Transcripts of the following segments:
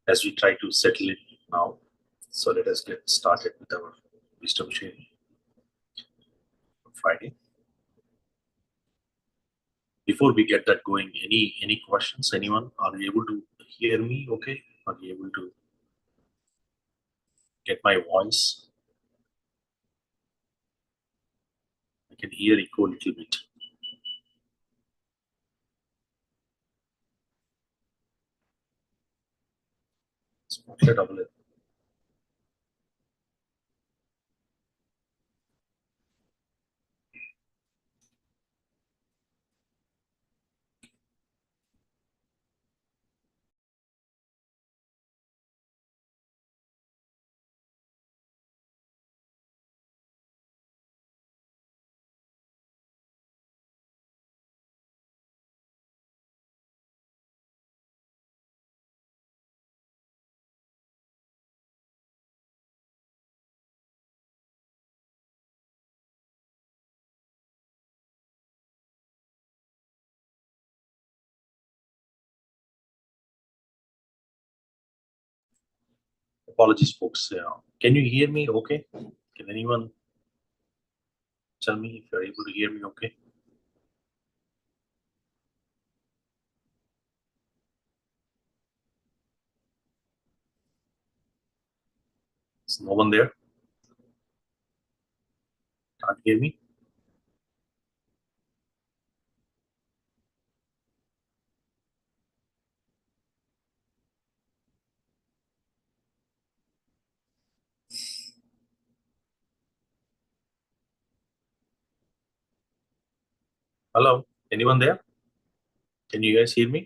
as we try to settle it now. So let us get started with our wisdom sharing on Friday. Before we get that going, any questions? Anyone? Are you able to hear me okay? Are you able to get my voice? I can hear echo a little bit. Double it. Apologies, folks. Can you hear me okay? Can anyone tell me if you're able to hear me okay? Is no one there? Can't hear me? Hello? Anyone there? Can you guys hear me?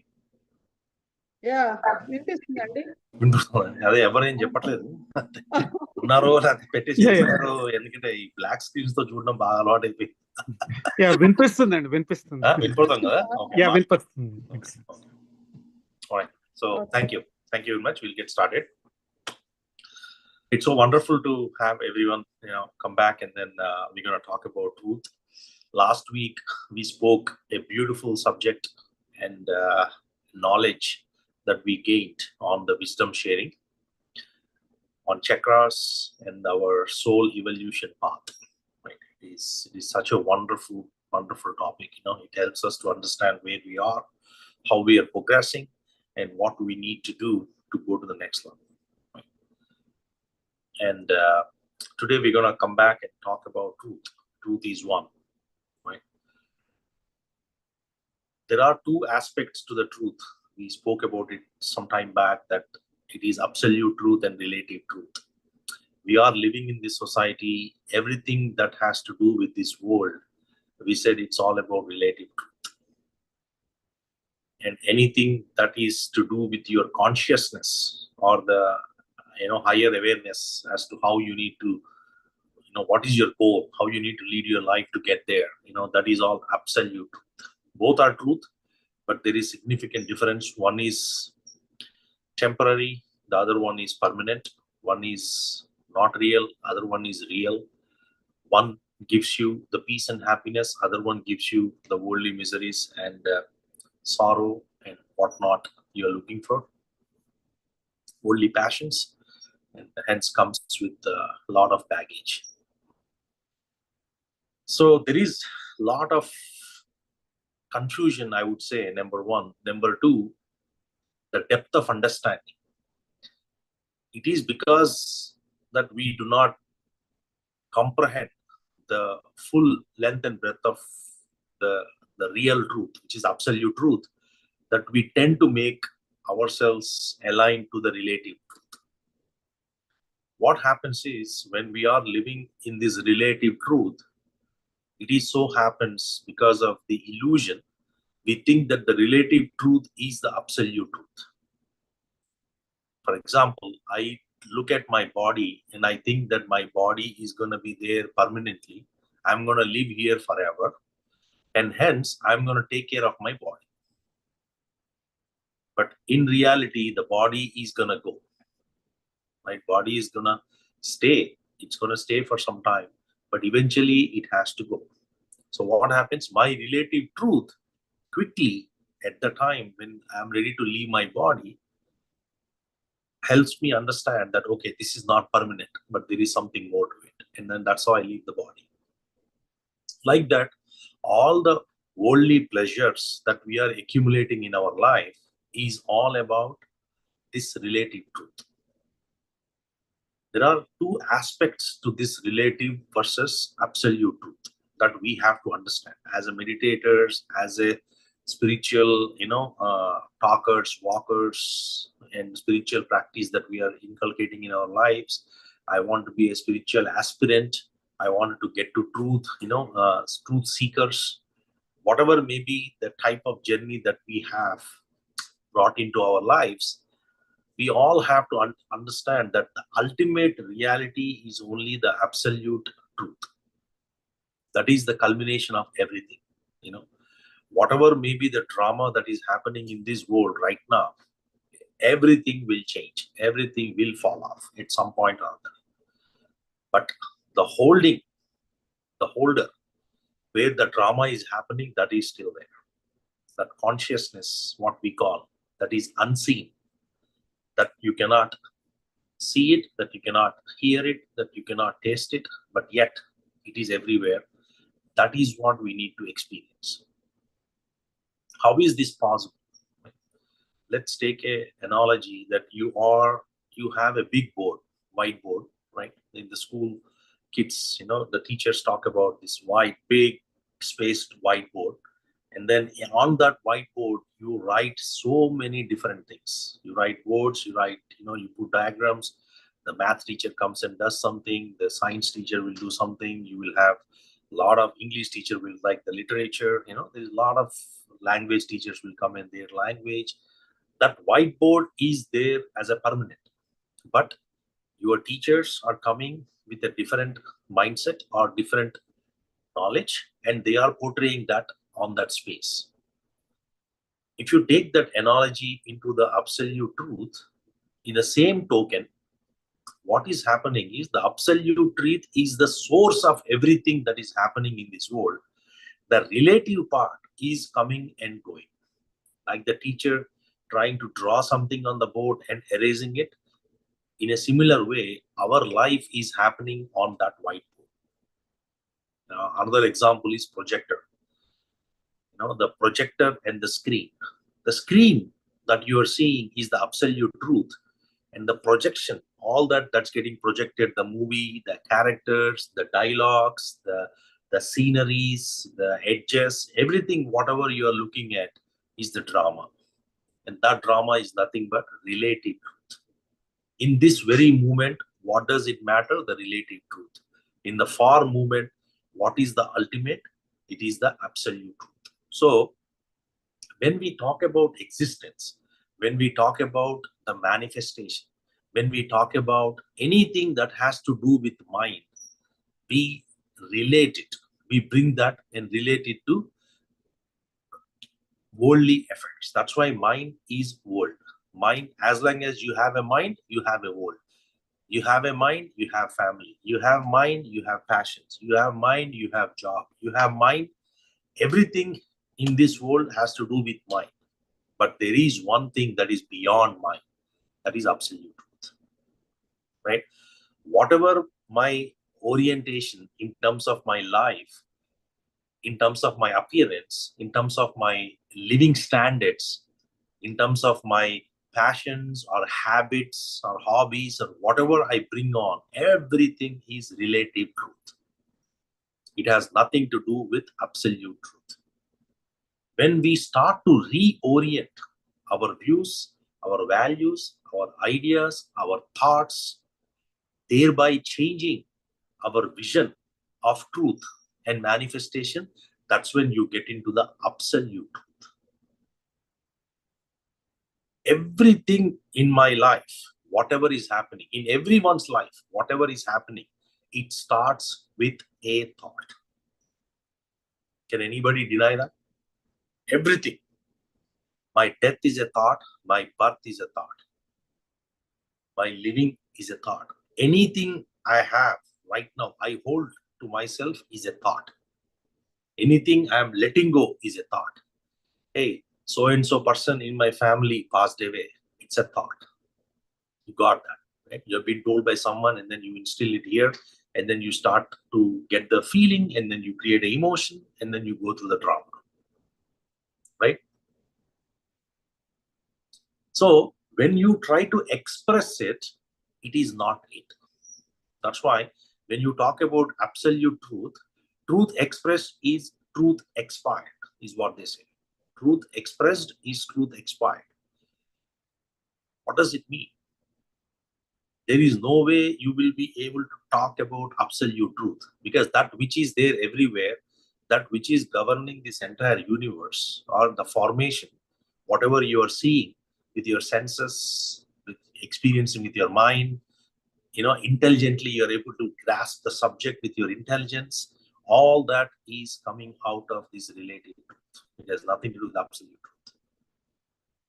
Yeah, వినిపిస్తుందండి. అదే ఎవరేం చెప్పట్లేదు ఉన్నారో లేకపోతే పెట్టేసి ఎందుకంటే ఈ black screens తో చూడడం బాగా అలవాటు అయిపోయింది. వినిపిస్తుందండి, వినిపిస్తుంది. వినిపోతాం కదా? వినిపిస్తుంది. So thank you very much. We'll get started. It's so wonderful to have everyone come back, and then we're going to talk about truth. Last week we spoke a beautiful subject and knowledge that we gained on the wisdom sharing, on chakras and our soul evolution path. Right? It is such a wonderful topic. It helps us to understand where we are, how we are progressing, and what we need to do to go to the next level. Right? And today we're going to come back and talk about truth. Truth is one. Right? There are two aspects to the truth. We spoke about it some time back, that it is absolute truth and relative truth. We are living in this society. Everything that has to do with this world, we said it's all about relative truth. And anything that is to do with your consciousness or the higher awareness as to how you need to, what is your goal, how you need to lead your life to get there, that is all absolute truth. Both are truth, but there is significant difference. One is temporary, the other one is permanent. One is not real, other one is real. One gives you the peace and happiness, other one gives you the worldly miseries and sorrow and whatnot you are looking for, worldly passions, and hence comes with a lot of baggage. So there is a lot of confusion, I would say, number one. Number two, the depth of understanding. It is because that we do not comprehend the full length and breadth of the real truth, which is absolute truth, that we tend to make ourselves aligned to the relative truth. What happens is, when we are living in this relative truth, it is so happens because of the illusion, we think that the relative truth is the absolute truth. For example, I look at my body and I think that my body is going to be there permanently. I'm going to live here forever, and hence I'm going to take care of my body. But in reality, the body is going to go. My body is going to stay. It's going to stay for some time, but eventually it has to go. So what happens? My relative truth, quickly, at the time when I'm ready to leave my body, helps me understand that, okay, this is not permanent, but there is something more to it. And then that's how I leave the body. Like that, all the worldly pleasures that we are accumulating in our life is all about this relative truth. There are two aspects to this relative versus absolute truth that we have to understand as a meditators, as a spiritual, talkers, walkers, and spiritual practice that we are inculcating in our lives. I want to be a spiritual aspirant. I want to get to truth, truth seekers, whatever may be the type of journey that we have brought into our lives. We all have to understand that the ultimate reality is only the absolute truth. That is the culmination of everything. Whatever may be the drama that is happening in this world right now, everything will change. Everything will fall off at some point or other. But the holder, where the drama is happening, that is still there. That consciousness, what we call, that is unseen, that you cannot see it, that you cannot hear it, that you cannot taste it, but yet it is everywhere. That is what we need to experience. How is this possible? Let's take an analogy that you have a big board, whiteboard, right? In the school, kids, the teachers talk about this big spaced whiteboard. And then on that whiteboard, you write so many different things. You write words, you put diagrams. The math teacher comes and does something. The science teacher will do something. You will have a lot of English teacher will like the literature. There's a lot of language teachers will come in their language. That whiteboard is there as a permanent. But your teachers are coming with a different mindset or different knowledge, and they are portraying that on that space. If you take that analogy into the absolute truth, in the same token, what is happening is the absolute truth is the source of everything that is happening in this world. The relative part is coming and going. Like the teacher trying to draw something on the board and erasing it. In a similar way, our life is happening on that whiteboard. Now, another example is projector. The projector and the screen. The screen that you are seeing is the absolute truth, and the projection, all that's getting projected, the movie, the characters, the dialogues, the sceneries, the edges, everything, whatever you are looking at is the drama. And that drama is nothing but relative truth. In this very moment, what does it matter? The relative truth. In the far moment, what is the ultimate? It is the absolute truth. So when we talk about existence, when we talk about the manifestation, when we talk about anything that has to do with mind, we relate it. We bring that and relate it to worldly effects. That's why mind is world. Mind, as long as you have a mind, you have a world. You have a mind, you have family. You have mind, you have passions. You have mind, you have job. You have mind. Everything in this world has to do with mind. But there is one thing that is beyond mind. That is absolute truth. Right? Whatever my orientation in terms of my life, in terms of my appearance, in terms of my living standards, in terms of my passions or habits or hobbies or whatever I bring on, everything is relative truth. It has nothing to do with absolute truth. When we start to reorient our views, our values, our ideas, our thoughts, thereby changing our vision of truth and manifestation, that's when you get into the absolute truth. Everything in my life, whatever is happening, in everyone's life, whatever is happening, it starts with a thought. Can anybody deny that? Everything. My death is a thought, my birth is a thought, my living is a thought. Anything I have right now, I hold to myself is a thought. Anything I am letting go is a thought. Hey, so and so person in my family passed away. It's a thought. You got that, right? You have been told by someone, and then you instill it here, and then you start to get the feeling, and then you create an emotion, and then you go through the drama, right? So when you try to express it, it is not it. That's why when you talk about absolute truth, truth expressed is truth expired, is what they say. Truth expressed is truth expired. What does it mean? There is no way you will be able to talk about absolute truth, because that which is there everywhere, that which is governing this entire universe or the formation, whatever you are seeing with your senses, with experiencing with your mind, intelligently you're able to grasp the subject with your intelligence. All that is coming out of this relative truth. It has nothing to do with absolute truth.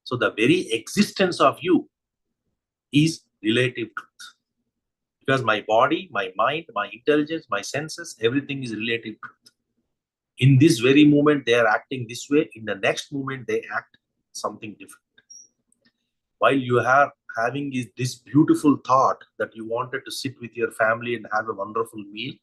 So the very existence of you is relative truth, because my body, my mind, my intelligence, my senses, everything is relative truth. In this very moment they are acting this way, in the next moment they act something different. While you are having this beautiful thought that you wanted to sit with your family and have a wonderful meal,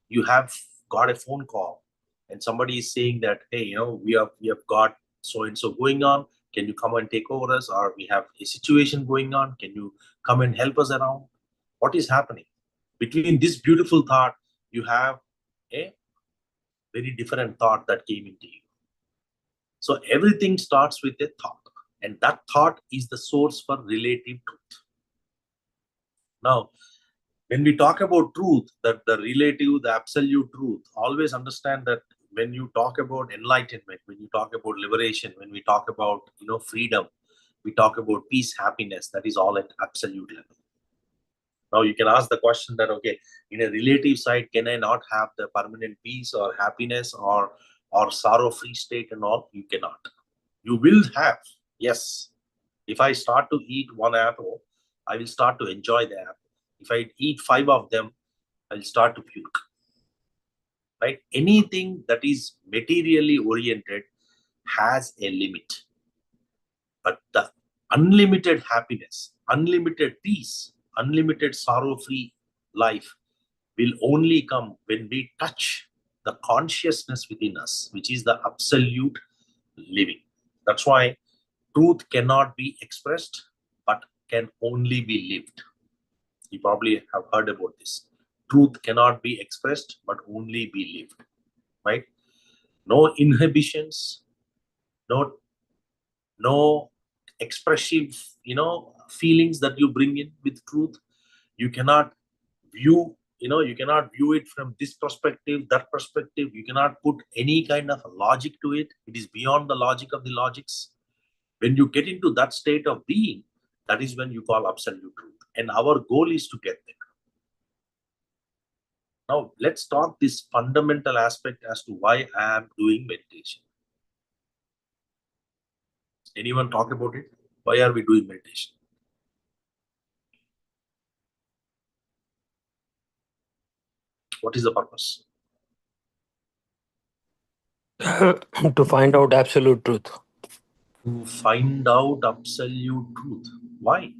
you have got a phone call and somebody is saying that, hey, we have got so and so going on, can you come and take over us, or we have a situation going on, can you come and help us around? What is happening? Between this beautiful thought, you have a very different thought that came into you. So everything starts with a thought, and that thought is the source for relative truth. Now, when we talk about truth, that the relative, the absolute truth, always understand that when you talk about enlightenment, when you talk about liberation, when we talk about freedom, we talk about peace, happiness, that is all at absolute level. Now you can ask the question that, okay, in a relative side, can I not have the permanent peace or happiness or sorrow-free state and all? You cannot. You will have, yes. If I start to eat one apple, I will start to enjoy the apple. If I eat 5 of them, I'll start to puke. Right? Anything that is materially oriented has a limit. But the unlimited happiness, unlimited peace, unlimited sorrow-free life will only come when we touch the consciousness within us, which is the absolute living. That's why truth cannot be expressed, but can only be lived. You probably have heard about this. Truth cannot be expressed, but only be lived. Right? No inhibitions, no expressive, feelings that you bring in with truth. You cannot view, you cannot view it from this perspective, that perspective. You cannot put any kind of logic to it. It is beyond the logic of the logics. When you get into that state of being, that is when you call absolute truth. And our goal is to get there. Now, let's talk this fundamental aspect as to why I am doing meditation. Anyone talk about it? Why are we doing meditation? What is the purpose? To find out absolute truth. To find out absolute truth. Why?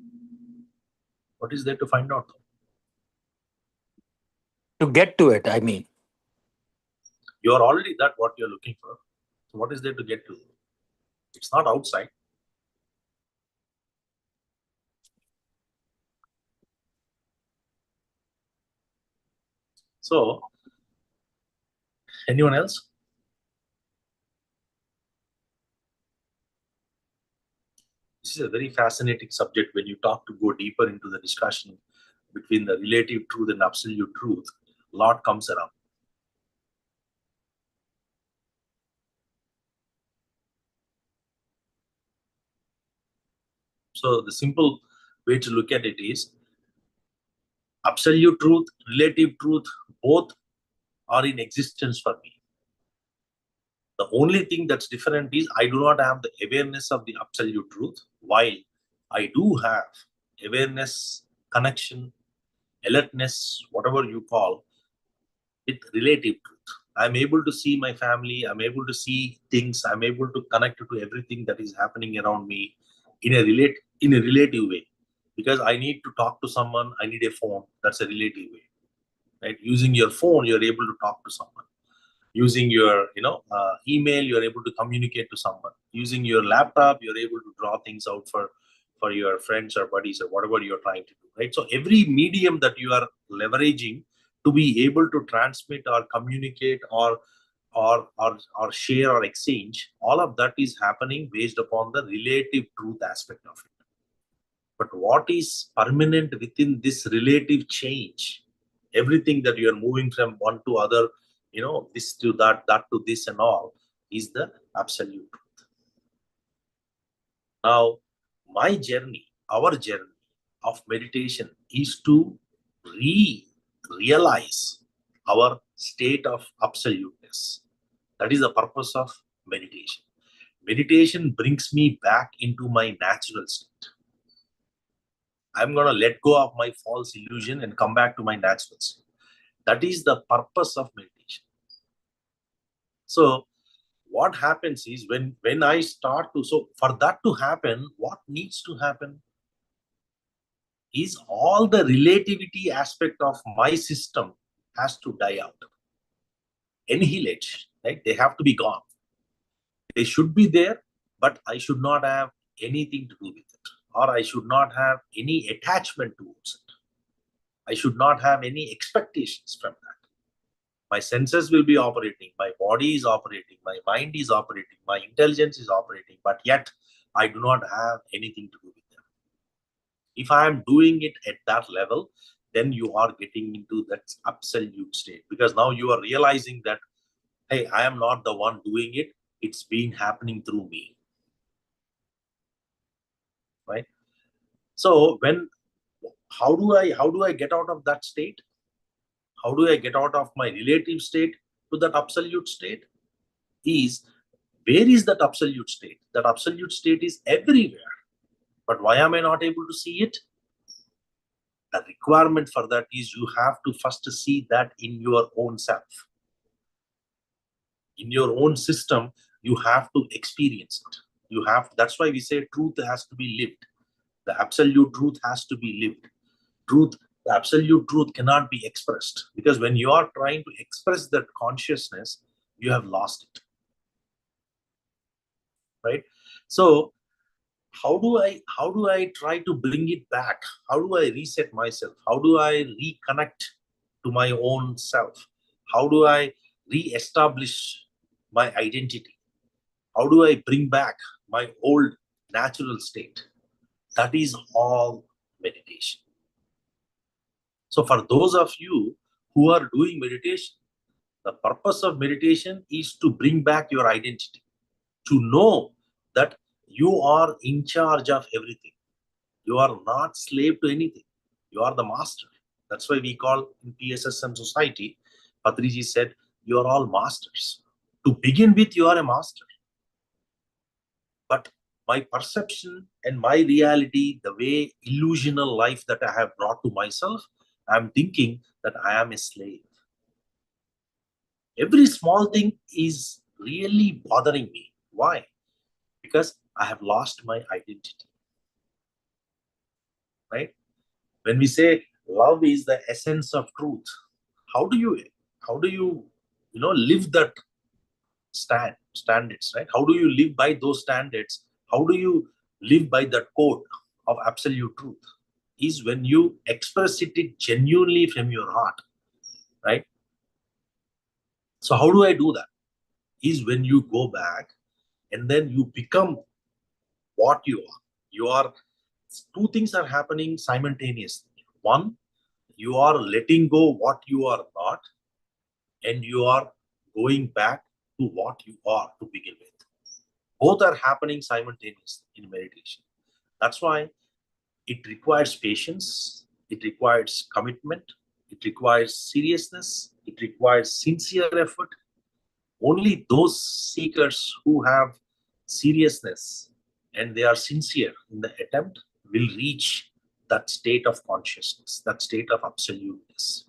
What is there to find out? To get to it, I mean. You are already that what you're looking for. So what is there to get to? It's not outside. So, anyone else? This is a very fascinating subject when you talk to go deeper into the discussion between the relative truth and absolute truth. A lot comes around. So the simple way to look at it is absolute truth, relative truth, both are in existence for me. The only thing that's different is I do not have the awareness of the absolute truth, while I do have awareness, connection, alertness, whatever you call it, relative truth. I'm able to see my family, I'm able to see things, I'm able to connect to everything that is happening around me in a relative way, because I need to talk to someone, I need a phone. That's a relative way, right? Using your phone, you're able to talk to someone. Using your email, you're able to communicate to someone. Using your laptop, you're able to draw things out for your friends or buddies or whatever you're trying to do, right? So every medium that you are leveraging to be able to transmit or communicate or share or exchange, all of that is happening based upon the relative truth aspect of it. But what is permanent within this relative change, everything that you are moving from one to other, this to that, that to this and all, is the absolute truth. Now, my journey, our journey of meditation is to realize our state of absoluteness. That is the purpose of meditation. Meditation brings me back into my natural state. I'm going to let go of my false illusion and come back to my natural state. That is the purpose of meditation. So what happens is when I start to, so for that to happen, what needs to happen is all the relativity aspect of my system has to die out. Annihilate, right? They have to be gone. They should be there, but I should not have anything to do with it, or I should not have any attachment towards it. I should not have any expectations from that. My senses will be operating, my body is operating, my mind is operating, my intelligence is operating, but yet I do not have anything to do with them. If I am doing it at that level, then you are getting into that absolute state, because now you are realizing that, hey, I am not the one doing it, it's been happening through me, right? So how do I get out of that state? How do I get out of my relative state to that absolute state? Where is that absolute state? That absolute state is everywhere. But why am I not able to see it? The requirement for that is you have to first see that in your own self. In your own system, you have to experience it. That's why we say truth has to be lived. The absolute truth has to be lived. The absolute truth cannot be expressed, because when you are trying to express that consciousness, you have lost it, right? So how do I try to bring it back? How do I reset myself? How do I reconnect to my own self? How do I re-establish my identity? How do I bring back my old natural state? That is all meditation. So for those of you who are doing meditation, the purpose of meditation is to bring back your identity, to know that you are in charge of everything. You are not slave to anything. You are the master. That's why we call in PSSM society, Patriji said, you are all masters. To begin with, you are a master. But my perception and my reality, the way illusional life that I have brought to myself, I'm thinking that I am a slave. Every small thing is really bothering me. Why? Because I have lost my identity. Right? When we say love is the essence of truth, how do you live that standards, right? How do you live by those standards? How do you live by that code of absolute truth? Is when you express it genuinely from your heart, right? So how do I do that? Is when you go back and then you become what you are. You are, two things are happening simultaneously. One, you are letting go what you are not, and you are going back to what you are to begin with. Both are happening simultaneously in meditation. That's why it requires patience, it requires commitment, it requires seriousness, it requires sincere effort. Only those seekers who have seriousness and they are sincere in the attempt will reach that state of consciousness, that state of absoluteness.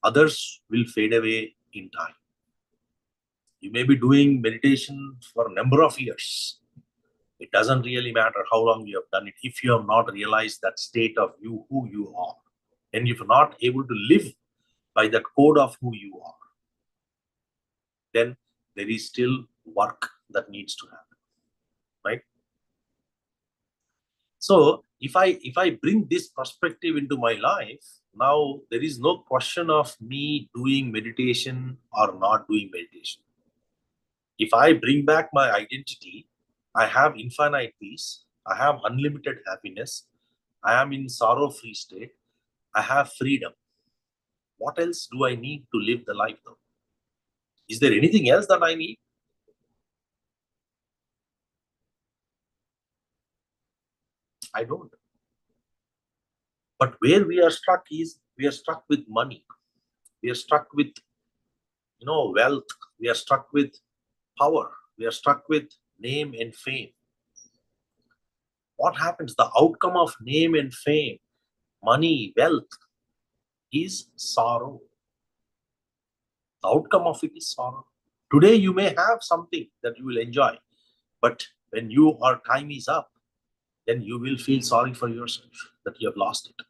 Others will fade away in time. You may be doing meditation for a number of years, It doesn't really matter how long you have done it. If you have not realized that state of you, who you are, and if you're not able to live by that code of who you are, then there is still work that needs to happen, right? So if I bring this perspective into my life, now there is no question of me doing meditation or not doing meditation. If I bring back my identity, I have infinite peace, I have unlimited happiness, I am in sorrow-free state, I have freedom. What else do I need to live the life though? Is there anything else that I need? I don't. But where we are stuck is, we are stuck with money. We are stuck with, wealth. We are stuck with power. We are stuck with name and fame. What happens? The outcome of name and fame, money, wealth, is sorrow. The outcome of it is sorrow. Today you may have something that you will enjoy, but when your time is up, then you will feel sorry for yourself that you have lost it.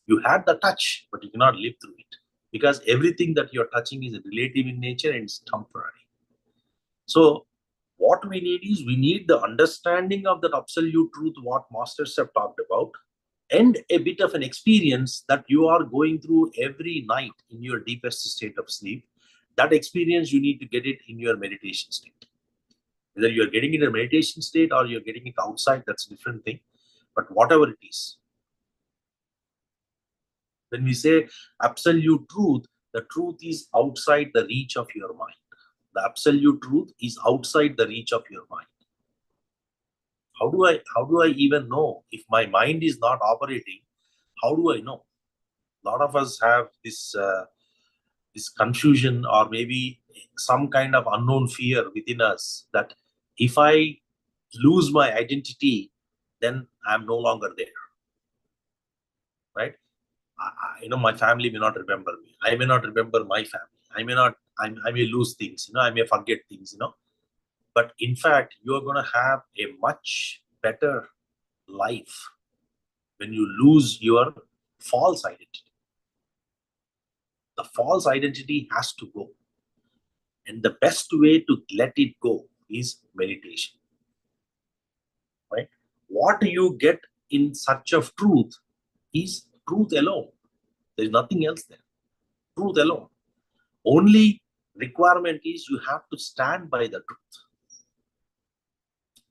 You had the touch, but you cannot live through it, because everything that you're touching is relative in nature and it's temporary. So what we need is, we need the understanding of that absolute truth, what masters have talked about, and a bit of an experience that you are going through every night in your deepest state of sleep. That experience, you need to get it in your meditation state. Whether you're getting it in a meditation state or you're getting it outside, that's a different thing. But whatever it is, when we say absolute truth, the truth is outside the reach of your mind. The absolute truth is outside the reach of your mind. How do I even know if my mind is not operating? How do I know? A lot of us have this confusion, or maybe some kind of unknown fear within us, that if I lose my identity, then I'm no longer there, right? My family may not remember me. I may not remember my family. I may lose things. I may forget things. But in fact, you are going to have a much better life when you lose your false identity. The false identity has to go. And the best way to let it go is meditation. Right? What you get in search of truth is truth alone. There's nothing else there. Truth alone. Only requirement is, you have to stand by the truth.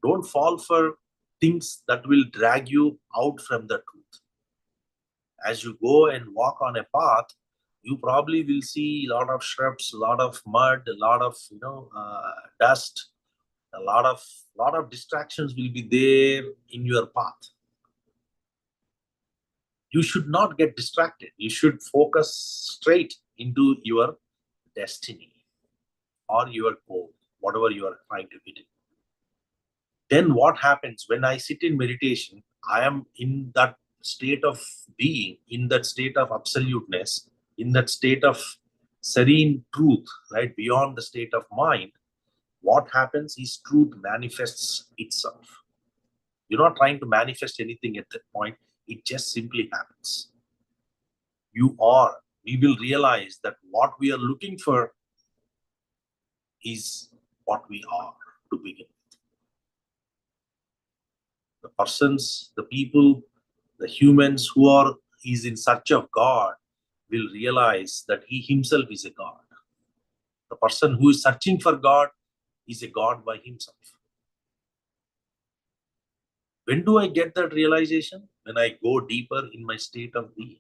Don't fall for things that will drag you out from the truth. As you go and walk on a path, you probably will see a lot of shrubs, a lot of mud, a lot of dust, a lot of distractions will be there in your path. You should not get distracted. You should focus straight into your destiny or your goal, whatever you are trying to hit it. Then what happens when I sit in meditation? I am in that state of being, in that state of absoluteness, in that state of serene truth, right? Beyond the state of mind. What happens is, truth manifests itself. You're not trying to manifest anything at that point. It just simply happens. We will realize that what we are looking for is what we are to begin with. The persons, the people, the humans who is in search of God will realize that he himself is a God. The person who is searching for God is a God by himself. When do I get that realization? When I go deeper in my state of being.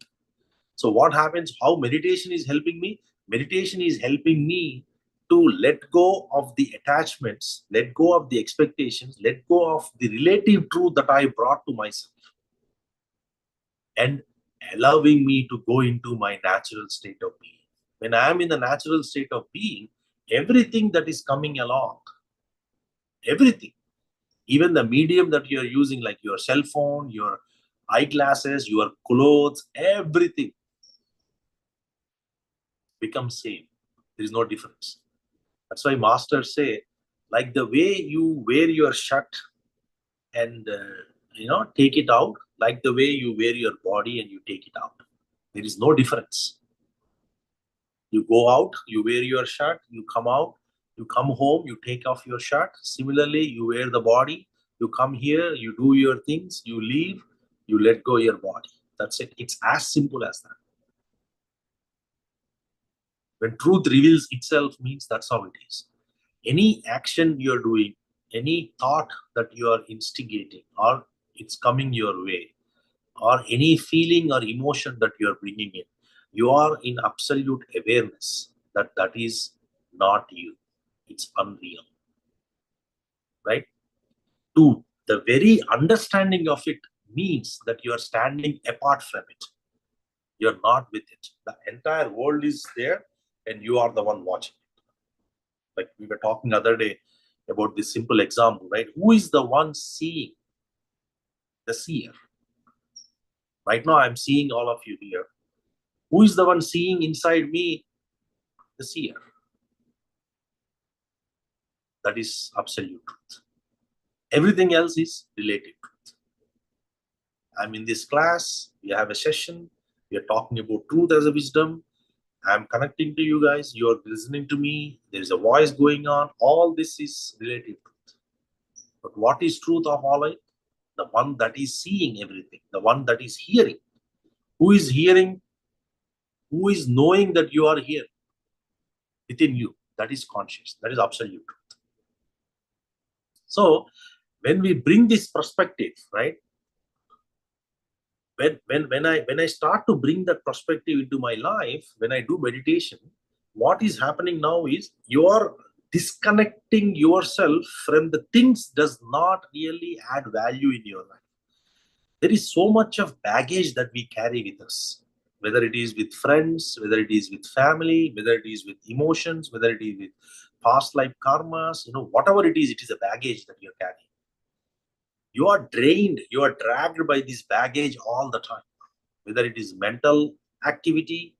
So what happens? How meditation is helping me? Meditation is helping me to let go of the attachments, let go of the expectations, let go of the relative truth that I brought to myself, and allowing me to go into my natural state of being. When I am in the natural state of being, everything that is coming along, everything, even the medium that you are using, like your cell phone, your eyeglasses, your clothes, everything becomes same. There is no difference. That's why masters say, like the way you wear your shirt and take it out like the way you wear your body and you take it out. There is no difference. You go out, you wear your shirt, you come out, you come home, you take off your shirt. Similarly, you wear the body, you come here, you do your things, you leave, you let go your body. That's it. It's as simple as that. When truth reveals itself means that's how it is. Any action you're doing, any thought that you are instigating or it's coming your way, or any feeling or emotion that you are bringing in, you are in absolute awareness that that is not you. It's unreal, right? Two, the very understanding of it means that you are standing apart from it. You're not with it. The entire world is there and you are the one watching it. Like we were talking the other day about this simple example, right? Who is the one seeing? The seer. Right now I'm seeing all of you here. Who is the one seeing inside me? The seer. That is absolute truth. Everything else is relative truth. I'm in this class, we have a session, we are talking about truth as a wisdom. I'm connecting to you guys, you're listening to me, there's a voice going on. All this is relative truth. But what is truth of all it? The one that is seeing everything, the one that is hearing. Who is hearing? Who is knowing that you are here within you? That is conscious. That is absolute truth. So when we bring this perspective, right? When I start to bring that perspective into my life, when I do meditation, what is happening now is you are disconnecting yourself from the things does not really add value in your life. There is so much of baggage that we carry with us, whether it is with friends, whether it is with family, whether it is with emotions, whether it is with past life karmas, whatever it is a baggage that you're carrying. You are drained, you are dragged by this baggage all the time, whether it is mental activity,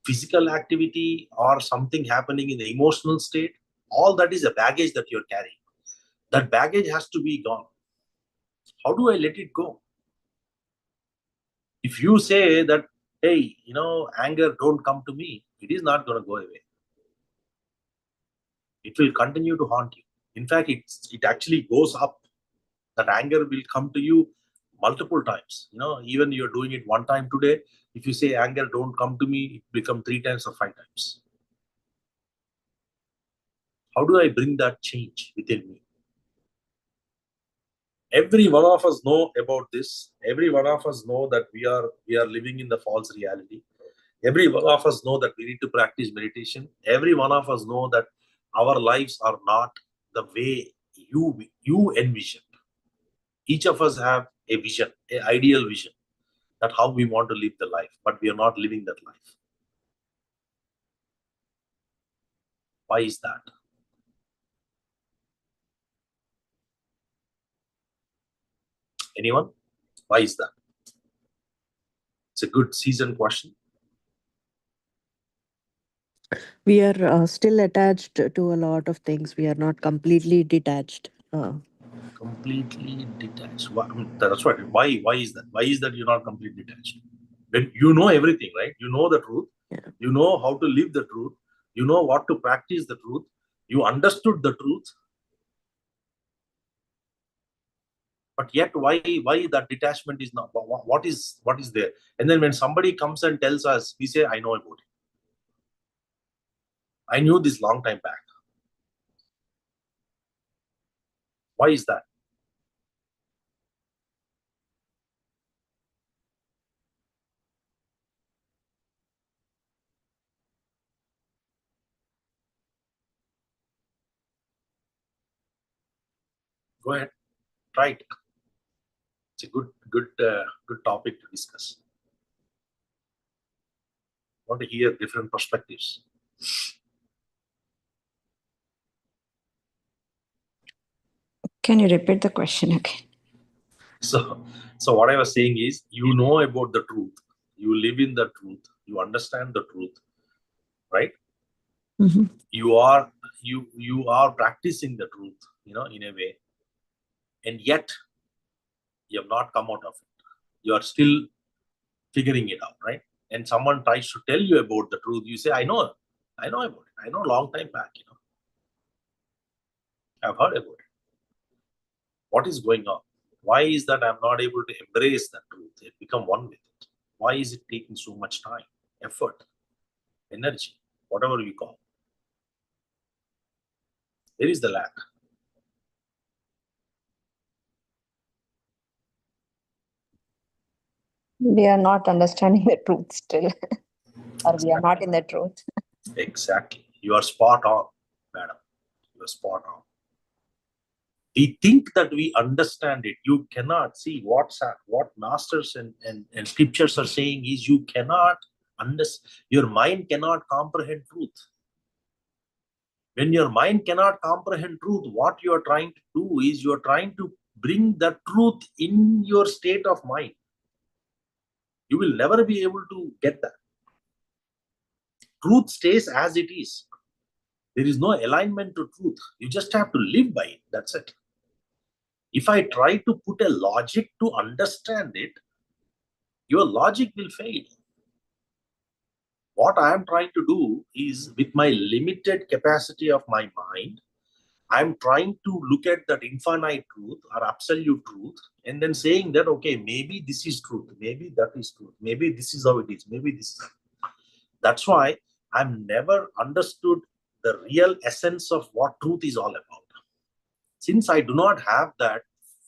physical activity, or something happening in the emotional state. All that is a baggage that you're carrying. That baggage has to be gone. How do I let it go? If you say that, hey, anger don't come to me, it is not going to go away. It will continue to haunt you. In fact, it actually goes up. That anger will come to you multiple times. Even you're doing it one time today. If you say anger don't come to me, it becomes 3 times or 5 times. How do I bring that change within me? Every one of us know about this. Every one of us know that we are living in the false reality. Every one of us know that we need to practice meditation. Every one of us know that our lives are not the way you envision. Each of us have a vision, an ideal vision, that how we want to live the life, but we are not living that life. Why is that? Anyone? Why is that? It's a good seasoned question. We are still attached to a lot of things. We are not completely detached. Completely detached. That's right. Why is that? Why is that you're not completely detached? When you know everything, right? You know the truth. Yeah. You know how to live the truth. You know what to practice the truth. You understood the truth. But yet, why that detachment is not? What is there? And then when somebody comes and tells us, we say, I know about it. I knew this long time back. Why is that? Go ahead, try it. It's a good topic to discuss. I want to hear different perspectives. Can you repeat the question again? So what I was saying is, you know about the truth, you live in the truth, you understand the truth, right? Mm-hmm. You are practicing the truth, in a way, and yet You have not come out of it. You are still figuring it out, right? And someone tries to tell you about the truth, you say, I know about it. I know a long time back, I've heard about it. What is going on? Why is that I'm not able to embrace that truth and become one with it? Why is it taking so much time, effort, energy, whatever you call? There is the lack. We are not understanding the truth still, or we are not in the truth. Exactly. You are spot on, madam. You are spot on. We think that we understand it. You cannot see what masters and scriptures are saying is you cannot understand. Your mind cannot comprehend truth. When your mind cannot comprehend truth, what you are trying to do is you are trying to bring the truth in your state of mind. You will never be able to get that. Truth stays as it is. There is no alignment to truth. You just have to live by it. That's it. If I try to put a logic to understand it, your logic will fail. What I am trying to do is, with my limited capacity of my mind, I'm trying to look at that infinite truth or absolute truth and then saying that, okay, maybe this is truth, maybe that is truth, maybe this is how it is, maybe this. That's why I've never understood the real essence of what truth is all about. Since I do not have that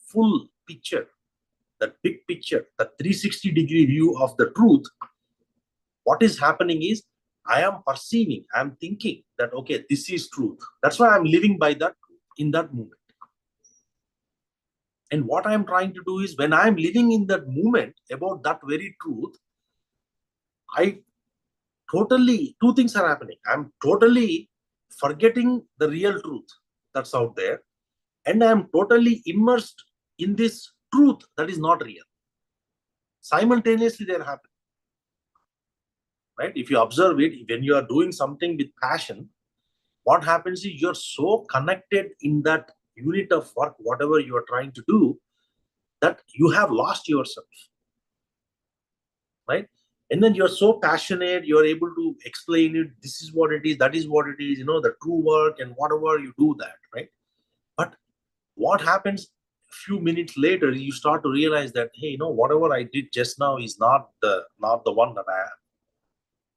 full picture, that big picture, the 360-degree view of the truth, what is happening is I am perceiving, I am thinking that, okay, this is truth. That's why I'm living by that in that moment. And what I'm trying to do is, when I'm living in that moment about that very truth, two things are happening. I'm totally forgetting the real truth that's out there, and I'm totally immersed in this truth that is not real. Simultaneously, they're happening. Right? If you observe it, when you are doing something with passion, what happens is you're so connected in that unit of work, whatever you are trying to do, that you have lost yourself. Right? And then you're so passionate, you're able to explain it. This is what it is, that is what it is, the true work and whatever you do that, right? But what happens a few minutes later, you start to realize that, hey, whatever I did just now is not the one that I am.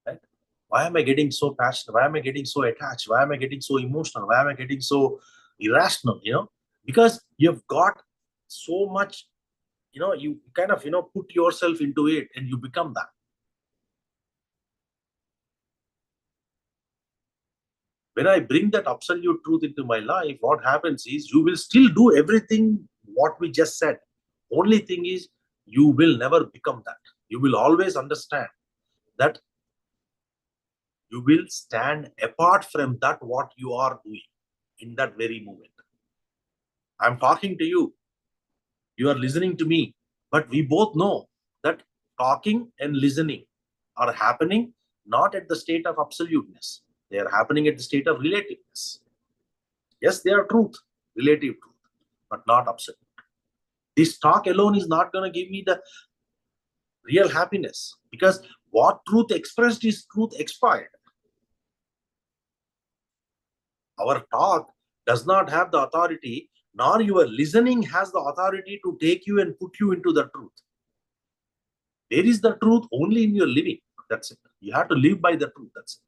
Right? Why am I getting so passionate? Why am I getting so attached? Why am I getting so emotional? Why am I getting so irrational? Because you've got so much, you kind of, put yourself into it and you become that. When I bring that absolute truth into my life, what happens is you will still do everything what we just said. Only thing is, you will never become that. You will always understand that you will stand apart from that what you are doing in that very moment. I'm talking to you. You are listening to me. But we both know that talking and listening are happening not at the state of absoluteness. They are happening at the state of relativeness. Yes, they are truth, relative truth, but not absolute. This talk alone is not going to give me the real happiness, because what truth expressed is truth expired. Our talk does not have the authority, nor your listening has the authority to take you and put you into the truth. There is the truth only in your living. That's it. You have to live by the truth. That's it.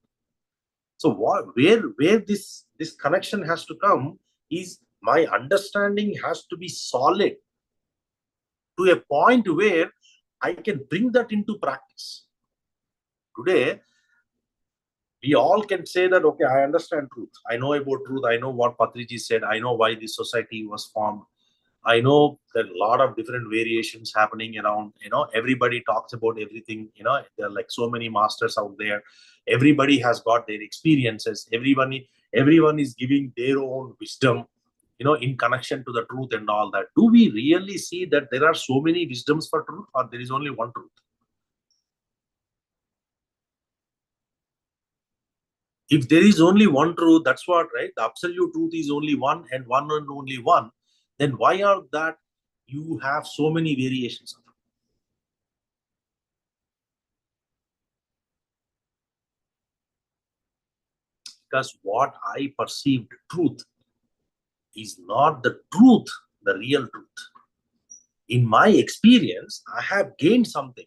So where this connection has to come is, my understanding has to be solid to a point where I can bring that into practice. Today, we all can say that, okay, I understand truth. I know about truth. I know what Patriji said. I know why this society was formed. I know that a lot of different variations happening around, everybody talks about everything, there are like so many masters out there. Everybody has got their experiences. Everyone is giving their own wisdom, in connection to the truth and all that. Do we really see that there are so many wisdoms for truth, or there is only one truth? If there is only one truth, that's what, right? The absolute truth is only one and only one. Then why are that you have so many variations of it. Because what I perceived truth is not the truth, the real truth. In my experience, I have gained something.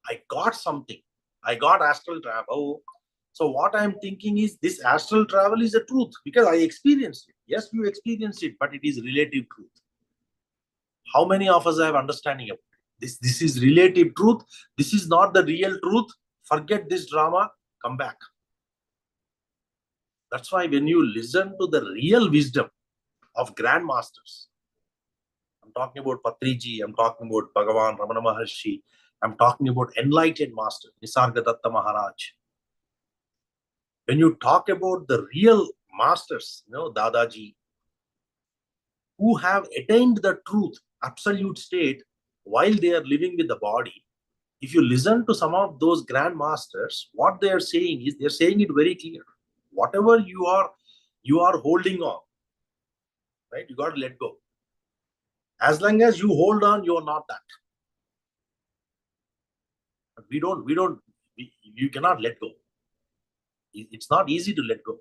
I got something. I got astral travel. So what I'm thinking is this astral travel is the truth because I experienced it. Yes, you experienced it, but it is relative truth. How many of us have understanding of it? This is relative truth. This is not the real truth. Forget this drama. Come back. That's why when you listen to the real wisdom of grandmasters, I'm talking about Patriji, I'm talking about Bhagavan Ramana Maharshi, I'm talking about enlightened master, Nisargadatta Maharaj. When you talk about the real masters, Dadaji, who have attained the truth, absolute state, while they are living with the body, if you listen to some of those grandmasters, what they are saying is, they're saying it very clear. Whatever you are holding on, right? You got to let go. As long as you hold on, you're not that. But you cannot let go. It's not easy to let go.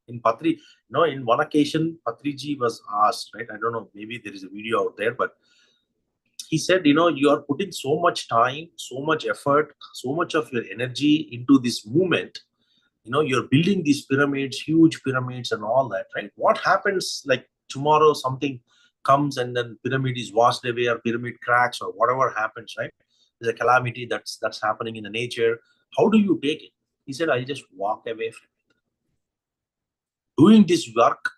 In Patri, in one occasion, Patriji was asked, right? I don't know, maybe there is a video out there, but he said, you are putting so much time, so much effort, so much of your energy into this movement. You're building these pyramids, huge pyramids and all that, right? What happens like tomorrow something comes and then pyramid is washed away or pyramid cracks or whatever happens, right? There's a calamity that's happening in the nature. How do you take it? He said, I'll just walk away from it. Doing this work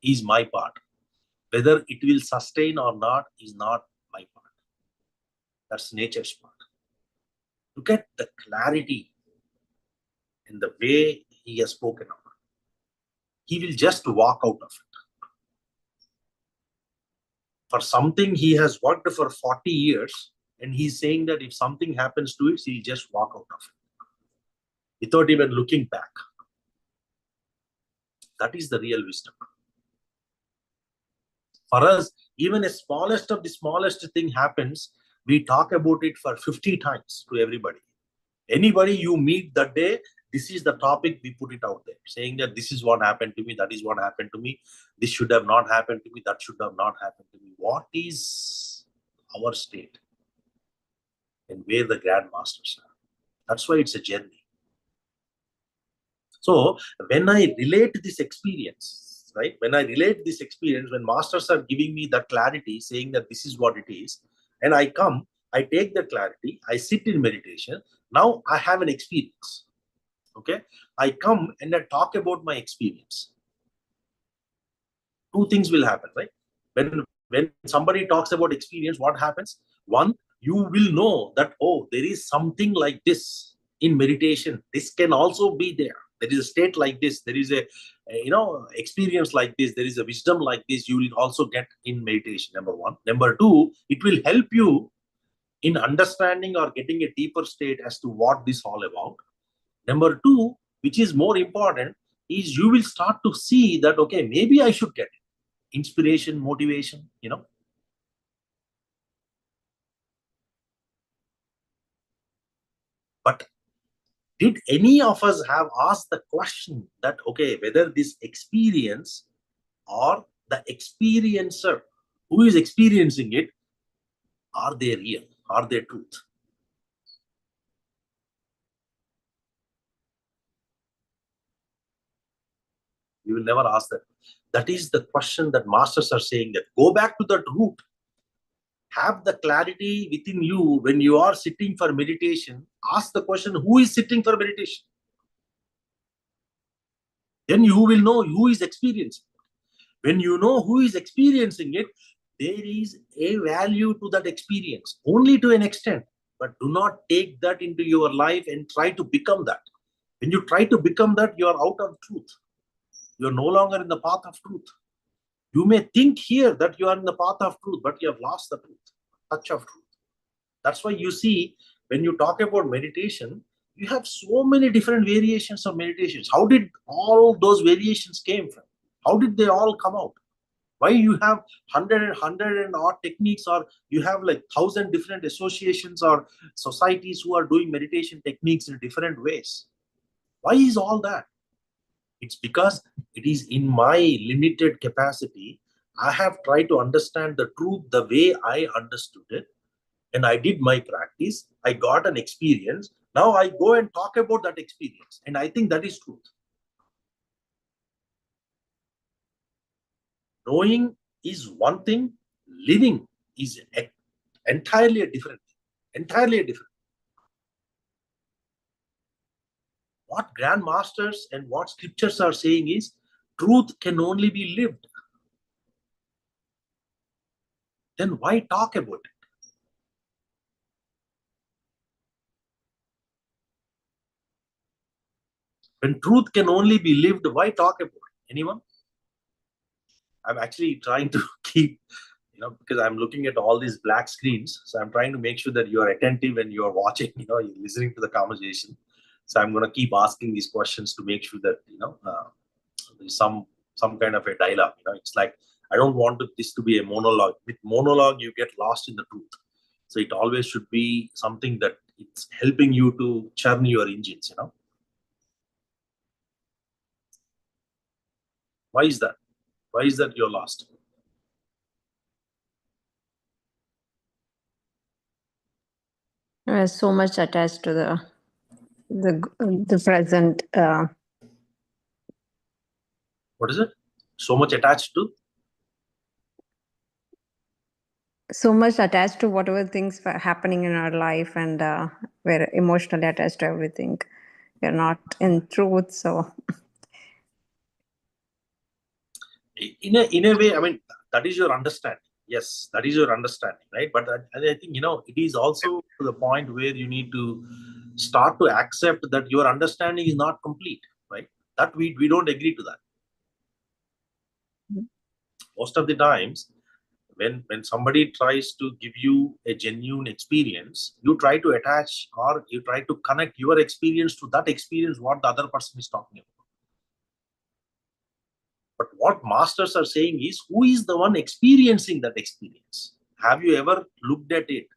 is my part. Whether it will sustain or not is not my part. That's nature's part. Look at the clarity in the way he has spoken of. He will just walk out of it. For something he has worked for 40 years, and he's saying that if something happens to it, he'll just walk out of it without even looking back. That is the real wisdom. For us, even the smallest of the smallest thing happens, we talk about it for 50 times to everybody. Anybody you meet that day, this is the topic, we put it out there, saying that this is what happened to me, that is what happened to me, this should have not happened to me, that should have not happened to me. What is our state and where the grandmasters are? That's why it's a journey. So when I relate this experience, right? When I relate this experience, when masters are giving me that clarity, saying that this is what it is, and I come, I take the clarity, I sit in meditation. Now I have an experience. Okay, I come and I talk about my experience. Two things will happen, right? When somebody talks about experience, what happens? One, you will know that, oh, there is something like this in meditation. This can also be there. There is a state like this. There is a experience like this. There is a wisdom like this. You will also get in meditation. Number one. Number two, it will help you in understanding or getting a deeper state as to what this is all about. Number two, which is more important, is you will start to see that, okay, maybe I should get it. Inspiration, motivation, But did any of us have asked the question that, okay, whether this experience or the experiencer who is experiencing it, are they real? Are they truth? We will never ask that. That is the question that masters are saying, that go back to that root. Have the clarity within you when you are sitting for meditation. Ask the question, who is sitting for meditation? Then you will know who is experiencing it. When you know who is experiencing it, there is a value to that experience, only to an extent. But do not take that into your life and try to become that. When you try to become that, you are out of truth. You are no longer in the path of truth. You may think here that you are in the path of truth, but you have lost the truth, touch of truth. That's why you see, when you talk about meditation, you have so many different variations of meditations. How did all those variations came from? How did they all come out? Why you have 100 and odd techniques, or you have like 1,000 different associations or societies who are doing meditation techniques in different ways? Why is all that? It's because it is in my limited capacity. I have tried to understand the truth the way I understood it, and I did my practice. I got an experience. Now I go and talk about that experience, and I think that is truth. Knowing is one thing, living is entirely a different thing. Entirely a different. What Grand Masters and what scriptures are saying is, truth can only be lived. Then why talk about it? When truth can only be lived, why talk about it? Anyone? I'm actually trying to keep, because I'm looking at all these black screens. So I'm trying to make sure that you're attentive and you're watching, you're listening to the conversation. So I'm going to keep asking these questions to make sure that, there's some kind of a dialogue. It's like, I don't want this to be a monologue. With monologue, you get lost in the truth. So it always should be something that it's helping you to churn your engines, Why is that? Why is that you're lost? We're so much attached to the present. What is it? So much attached to? So much attached to whatever things are happening in our life, and we're emotionally attached to everything. We're not in truth, so In a way, I mean, that is your understanding. Yes, that is your understanding, right? But I think, it is also to the point where you need to start to accept that your understanding is not complete, right? That we don't agree to that. Most of the times, when somebody tries to give you a genuine experience, you try to attach or you try to connect your experience to that experience, what the other person is talking about. But what masters are saying is, who is the one experiencing that experience? Have you ever looked at it?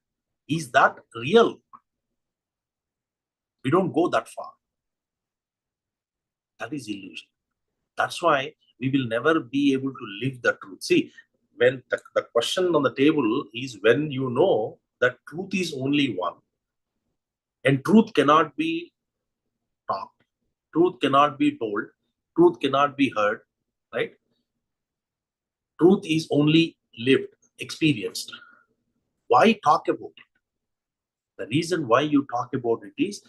Is that real? We don't go that far. That is illusion. That's why we will never be able to live the truth. See, when the question on the table is, when you know that truth is only one, and truth cannot be talked, truth cannot be told, truth cannot be heard, right? Truth is only lived, experienced. Why talk about it? The reason why you talk about it is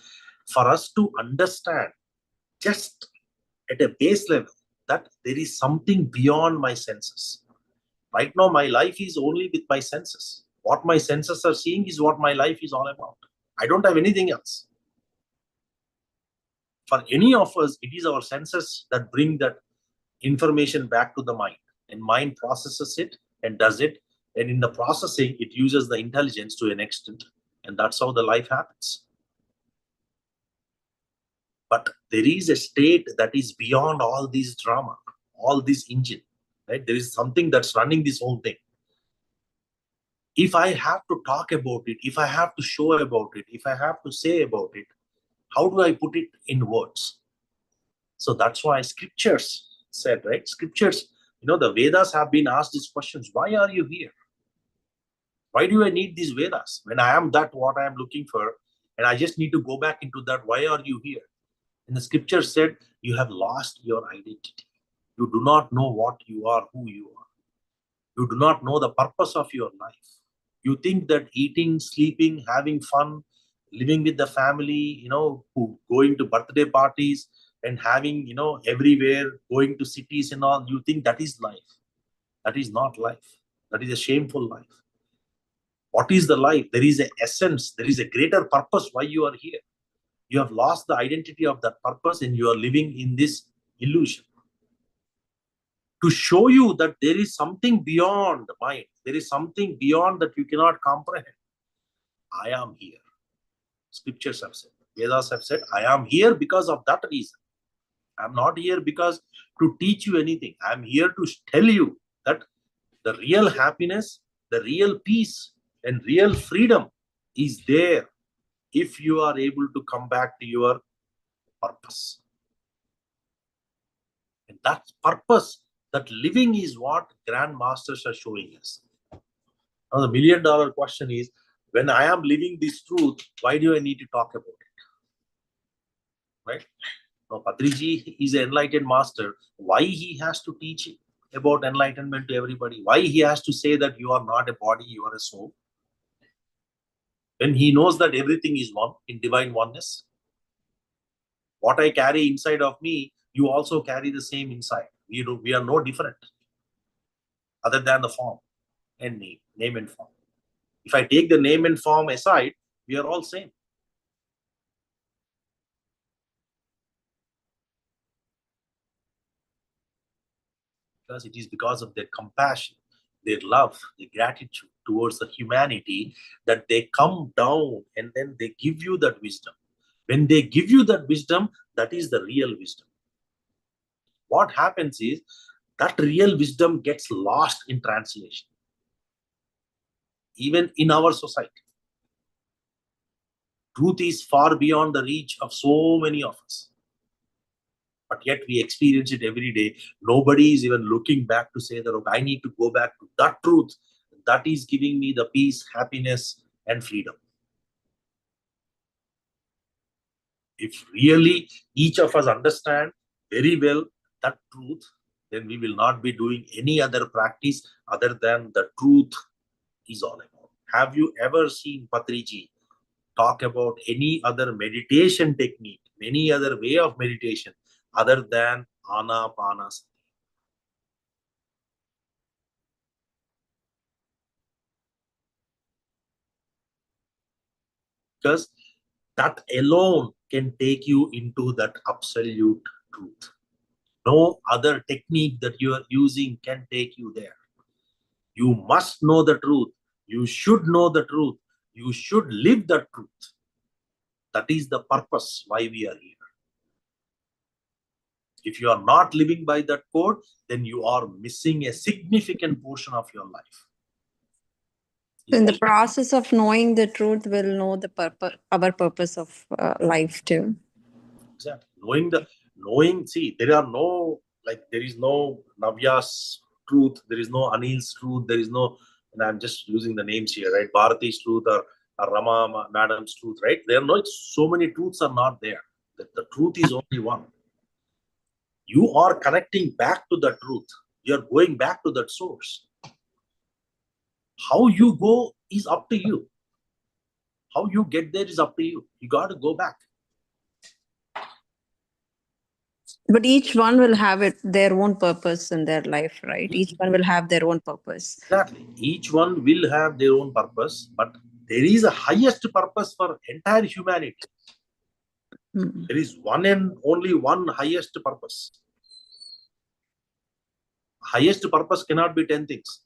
for us to understand, just at a base level, that there is something beyond my senses. Right now, my life is only with my senses. What my senses are seeing is what my life is all about. I don't have anything else. For any of us, it is our senses that bring that information back to the mind, and mind processes it and does it. And in the processing, it uses the intelligence to an extent. And that's how the life happens. But there is a state that is beyond all this drama, all this engine, right? There is something that's running this whole thing. If I have to talk about it, if I have to show about it, if I have to say about it, how do I put it in words? So that's why scriptures said, right? Scriptures, the Vedas have been asked these questions. Why are you here? Why do I need these Vedas? When I am that, what I am looking for, and I just need to go back into that, why are you here? And the scripture said, you have lost your identity. You do not know what you are, who you are. You do not know the purpose of your life. You think that eating, sleeping, having fun, living with the family, going to birthday parties and having, everywhere, going to cities and all, you think that is life. That is not life. That is a shameful life. What is the life? There is an essence. There is a greater purpose why you are here. You have lost the identity of that purpose and you are living in this illusion. To show you that there is something beyond the mind, there is something beyond that you cannot comprehend. I am here. Scriptures have said, Vedas have said, I am here because of that reason. I'm not here because to teach you anything. I'm here to tell you that The real happiness, the real peace, and real freedom is there if you are able to come back to your purpose. And that purpose, that living is what Grand Masters are showing us. Now, the $1,000,000 question is, when I am living this truth, why do I need to talk about it? Right? Now, Patriji is an enlightened master. Why he has to teach about enlightenment to everybody? Why he has to say that you are not a body, you are a soul? When he knows that everything is one in divine oneness. What I carry inside of me, you also carry the same inside. We are no different other than the form and name and form. If I take the name and form aside, we are all same. Because it is because of their compassion, their love, their gratitude towards the humanity that they come down and then they give you that wisdom. When they give you that wisdom, that is the real wisdom. What happens is that real wisdom gets lost in translation, even in our society. Truth is far beyond the reach of so many of us. But yet we experience it every day. Nobody is even looking back to say that, okay, I need to go back to that truth. That is giving me the peace, happiness, and freedom. If really each of us understand very well that truth, then we will not be doing any other practice other than the truth is all about. Have you ever seen Patriji talk about any other meditation technique, any other way of meditation other than Anapanasati? Because that alone can take you into that absolute truth. No other technique that you are using can take you there. You must know the truth. You should know the truth. You should live the truth. That is the purpose why we are here. If you are not living by that code, then you are missing a significant portion of your life. In the process of knowing the truth, we'll know the purpose, our purpose of life too. Exactly. See, there is no Navya's truth, there is no Anil's truth, there is no, and I'm just using the names here, right? Bharati's truth or Rama Madam's truth, right? There are no, so many truths are not there. The truth is only one. You are connecting back to the truth. You're going back to that source. How you go is up to you. How you get there is up to you. You got to go back. But each one will have their own purpose in their life, right? Each one will have their own purpose. Exactly. Each one will have their own purpose, but there is a highest purpose for entire humanity. There is one and only one highest purpose. Highest purpose cannot be 10 things.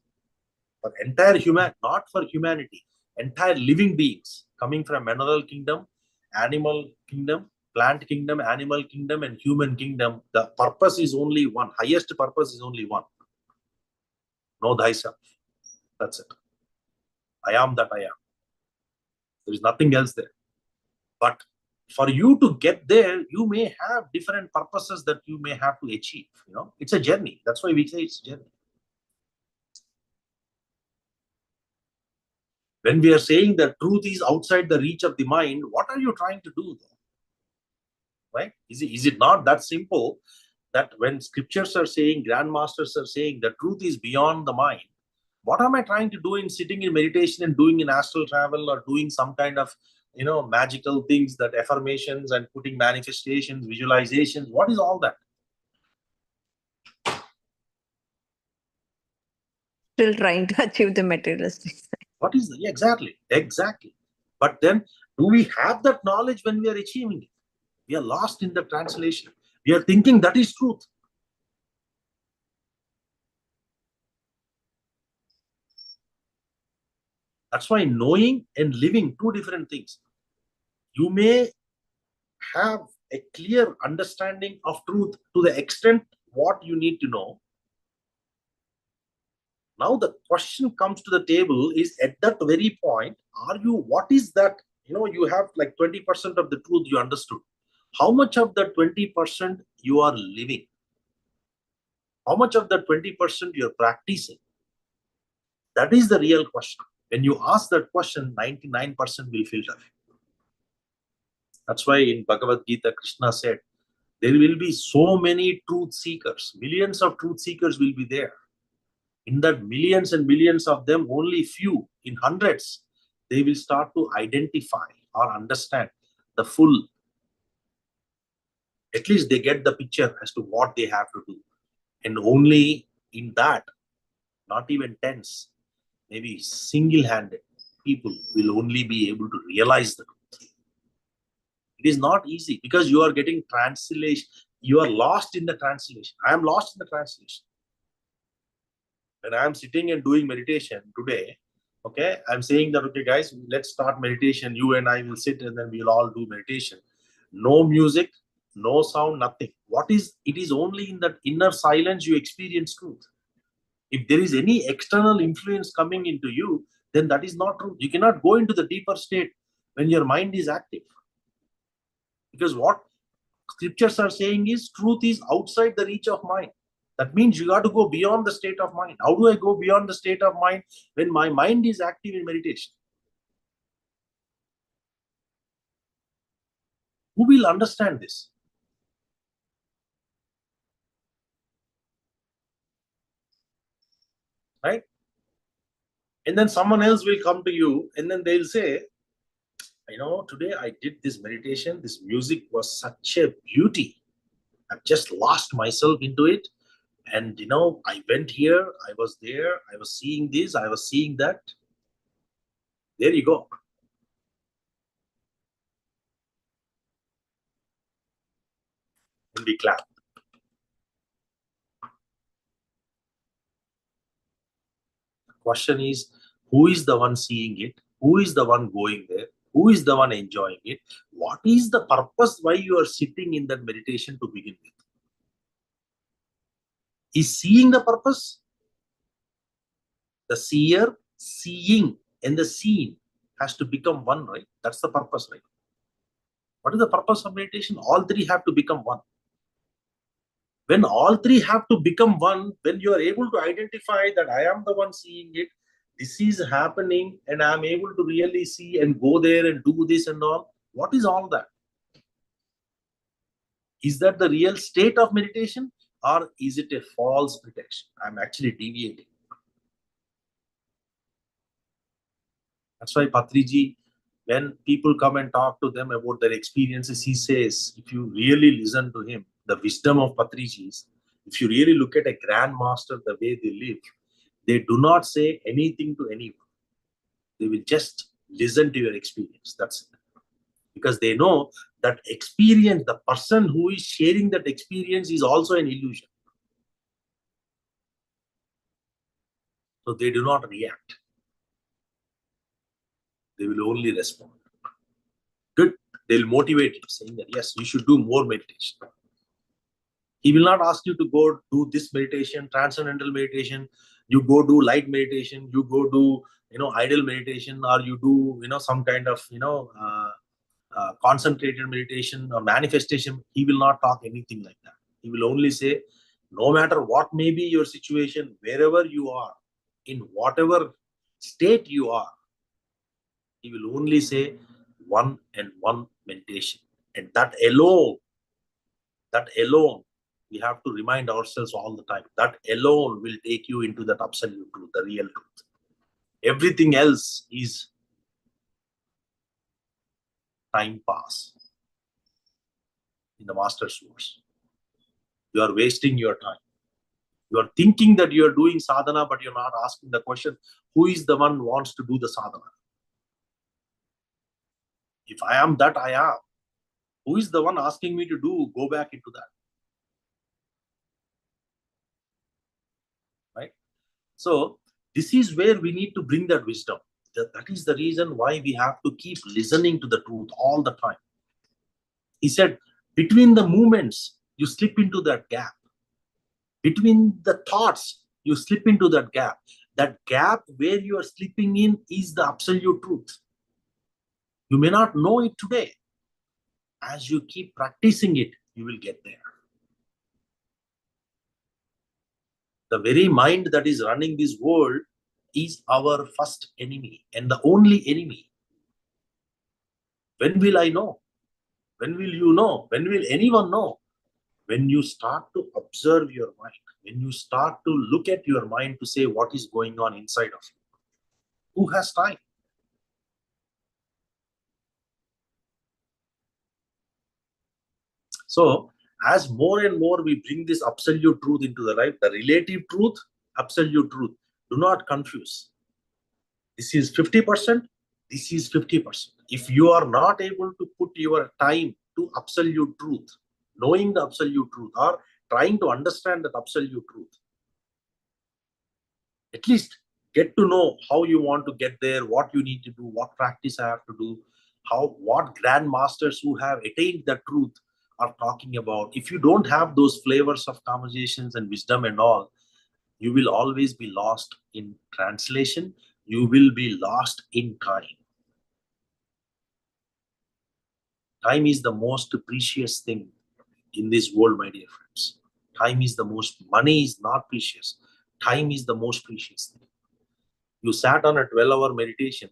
For entire not for humanity, entire living beings coming from mineral kingdom, animal kingdom, plant kingdom, animal kingdom, and human kingdom. The purpose is only one. Highest purpose is only one. Know thyself. That's it. I am that I am. There is nothing else there. But for you to get there, you may have different purposes that you may have to achieve. It's a journey. That's why we say it's a journey. When we are saying that truth is outside the reach of the mind, what are you trying to do though? Right? Is it not that simple that when scriptures are saying, grandmasters are saying that truth is beyond the mind, what am I trying to do in sitting in meditation and doing in astral travel or doing some kind of magical things, that affirmations and putting manifestations, visualizations? What is all that? Still trying to achieve the materialistic side. What is that? Yeah, exactly. But then, do we have that knowledge when we are achieving it? We are lost in the translation. We are thinking that is truth. That's why knowing and living, two different things. You may have a clear understanding of truth to the extent what you need to know. Now the question comes to the table is, at that very point, what is that? You have like 20% of the truth you understood. How much of that 20% you are living? How much of that 20% you're practicing? That is the real question. When you ask that question, 99% will filter. That's why in Bhagavad Gita, Krishna said, there will be so many truth seekers. Millions of truth seekers will be there. In that millions and millions of them, only few, in hundreds, they will start to identify or understand the full. At least they get the picture as to what they have to do. And only in that, not even tens, maybe single-handed people will only be able to realize the truth. It is not easy because you are getting translation. You are lost in the translation. I am lost in the translation. When I am sitting and doing meditation today, okay, I'm saying that, okay, guys, let's start meditation. You and I will sit and then we'll all do meditation. No music, no sound, nothing. It is only in that inner silence you experience truth. If there is any external influence coming into you, then that is not true. You cannot go into the deeper state when your mind is active. Because what scriptures are saying is truth is outside the reach of mind. That means you got to go beyond the state of mind. How do I go beyond the state of mind when my mind is active in meditation? Who will understand this? Right? And then someone else will come to you and then they'll say, today I did this meditation. This music was such a beauty. I've just lost myself into it. And, I went here, I was there, I was seeing this, I was seeing that. There you go. And we clap. The question is, who is the one seeing it? Who is the one going there? Who is the one enjoying it? What is the purpose why you are sitting in that meditation to begin with? Is seeing the purpose? The seer, seeing, and the seen has to become one, right? That's the purpose, right? What is the purpose of meditation? All three have to become one. When all three have to become one, when you are able to identify that I am the one seeing it, this is happening, and I am able to really see and go there and do this and all. What is all that? Is that the real state of meditation, or is it a false pretension? I'm actually deviating. That's why Patriji, when people come and talk to them about their experiences, he says, if you really listen to him, the wisdom of Patriji is, if you really look at a grandmaster, the way they live, they do not say anything to anyone. They will just listen to your experience. That's it. Because they know that experience, the person who is sharing that experience is also an illusion. So they do not react. They will only respond. Good. They'll motivate you, saying that, yes, you should do more meditation. He will not ask you to go do this meditation, transcendental meditation. You go do light meditation. You go do, idle meditation, or you do, some kind of, concentrated meditation or manifestation. He will not talk anything like that. He will only say, no matter what may be your situation, wherever you are, in whatever state you are, he will only say one and one meditation. And that alone, we have to remind ourselves all the time, that alone will take you into that absolute truth, the real truth. Everything else is time pass. In the master's words, you are wasting your time. You are thinking that you are doing sadhana, but you're not asking the question, who is the one who wants to do the sadhana? If I am that, I am. Who is the one asking me to go back into that? Right? So this is where we need to bring that wisdom. That is the reason why we have to keep listening to the truth all the time. He said, between the movements, you slip into that gap. Between the thoughts, you slip into that gap. that gap where you are sleeping in is the absolute truth. You may not know it today. As you keep practicing it, you will get there. The very mind that is running this world is our first enemy and the only enemy. When will I know? When will you know? When will anyone know? When you start to observe your mind, when you start to look at your mind to say what is going on inside of you. Who has time? So, as more and more we bring this absolute truth into the life, the relative truth, absolute truth, do not confuse. This is 50%, this is 50%. If you are not able to put your time to absolute truth, knowing the absolute truth or trying to understand that absolute truth, at least get to know how you want to get there, what you need to do, what practice I have to do, what grandmasters who have attained that truth are talking about. If you don't have those flavors of conversations and wisdom and all, you will always be lost in translation. You will be lost in time. Time is the most precious thing in this world, my dear friends. Time is the most, money is not precious. Time is the most precious thing. You sat on a 12-hour meditation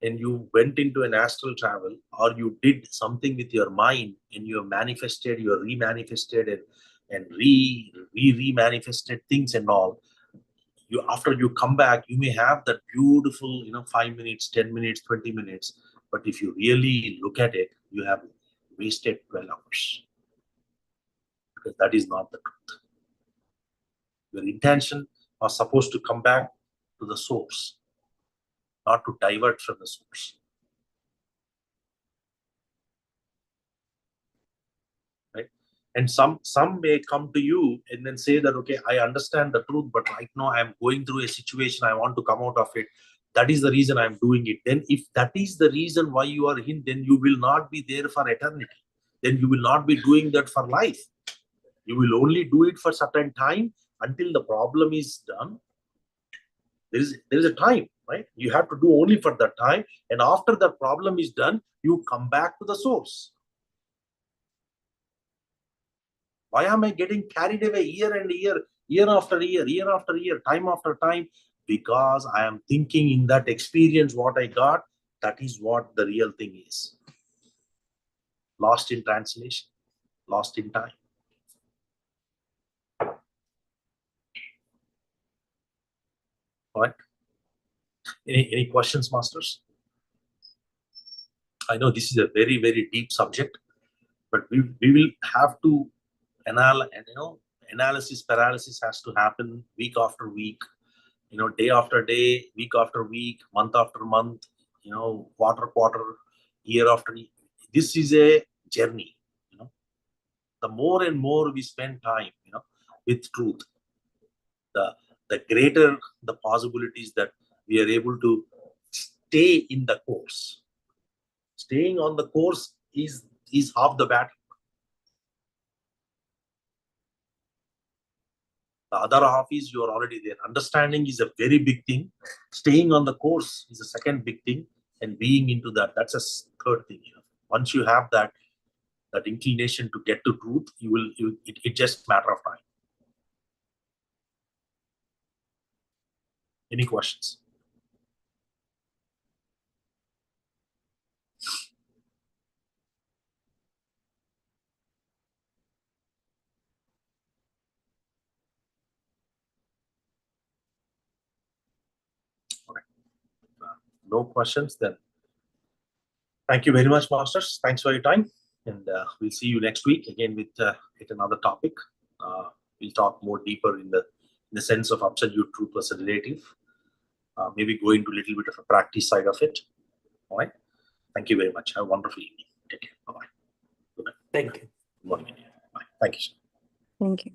and you went into an astral travel, or you did something with your mind and you manifested, you remanifested and re-manifested things and all. After you come back, you may have that beautiful, 5 minutes, 10 minutes, 20 minutes. But if you really look at it, you have wasted 12 hours. Because that is not the truth. Your intention was supposed to come back to the source, not to divert from the source. Right? And some may come to you and then say that, okay, I understand the truth, but right now I'm going through a situation, I want to come out of it. That is the reason I'm doing it. Then if that is the reason why you are in, then you will not be there for eternity. Then you will not be doing that for life. You will only do it for certain time until the problem is done. There is a time, right? You have to do only for that time. And after the problem is done, you come back to the source. Why am I getting carried away year and year, year after year, year after year, time after time? Because I am thinking in that experience what I got, that is what the real thing is. Lost in translation, lost in time. All right. Any questions, masters? I know this is a very, very deep subject, but we will have to analysis paralysis has to happen week after week, day after day, week after week, month after month, quarter, year after year. This is a journey. The more and more we spend time, with truth, the greater the possibilities that we are able to stay in the course. Staying on the course is half the battle. The other half is you are already there. Understanding is a very big thing. Staying on the course is a second big thing, and being into that's a third thing. Once you have that inclination to get to truth, it just matter of time. Any questions? All right. No questions then. Thank you very much, masters. Thanks for your time, and we'll see you next week again with another topic. We'll talk more deeper in the sense of absolute truth versus relative. Maybe go into a little bit of a practice side of it. All right. Thank you very much. Have a wonderful evening. Take care. Bye-bye. Good night. Thank you. Good morning. Bye. Thank you, sir. Thank you.